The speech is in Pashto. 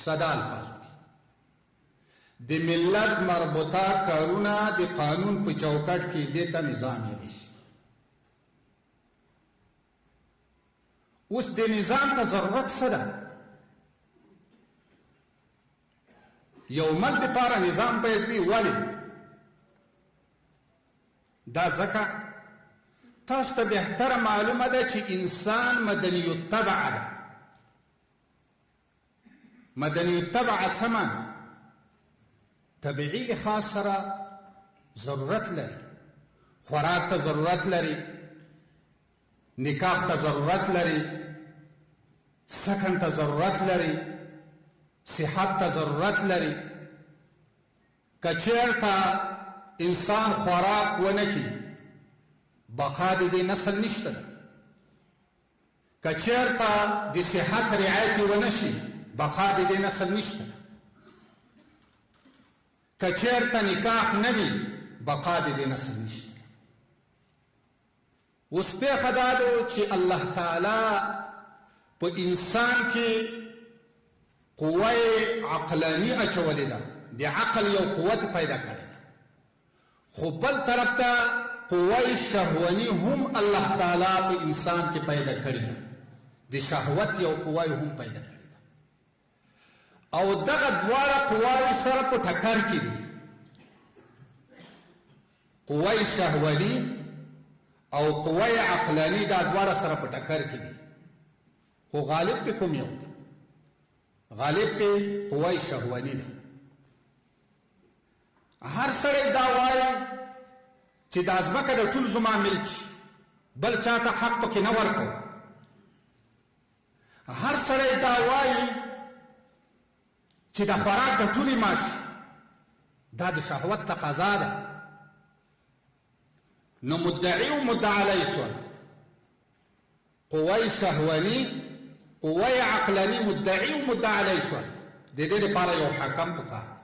ساده الفاظو د ملت مربوطه کارونه د قانون په چوکاټ کې دیتا نظام یې شي. اوس د نظام ته ضرورت څه ده؟ یو ملک دپاره نظام باید وي. ولې؟ دا ځکه تاسو ته بهتره معلومه ده چې انسان مدني الطبع ده. مدني الطبع څه معنی؟ طبیعي لحاظ سره ضرورت لري، خوراک ته ضرورت لري، نکاح ته ضرورت لري، سکن ته ضرورت لري، صحت ته ضرورت لري. که چېرته انسان خوراک ونه کړي بقا د دې نسل نشته ده. که چېرته د صحت رعایت یې ونه شي بقا د دې نسل نشته ده. که چېرته نکاح نه وي بقا د دې نسل نشته. اوس پېښه دا ده چې الله تعالی په انسان کې قوه عقلاني اچولې ده، د عقل یو قوت پیدا کړی ده. خو بل طرف ته قوه شهواني هم الله تعالی په انسان کې پیدا کړې ده، د شهوت یو قوه هم پیدا کړې ده. او دغه دواړه قواوې سره په ټکر کې دي. قوه شهواني او قوه عقلاني دا دواړه سره په ټکر کې دي. خو غالب په کوم یو ده؟ غالب په قوه شهواني ده. هر سړی دا وایي چې دا ځمکه د ټول زما ملک شي، بل چاته حق پکې نه ورکوو. هر سړی دا وایي چې د خوراک د ټولې ماش، دا د شهوت تقاضا ده. نو مدعي و مدعا علی شول. قوه شهواني، قوه عقلاني، مدعي و مدعا علی شول. د دې لپاره یو حاکم پکار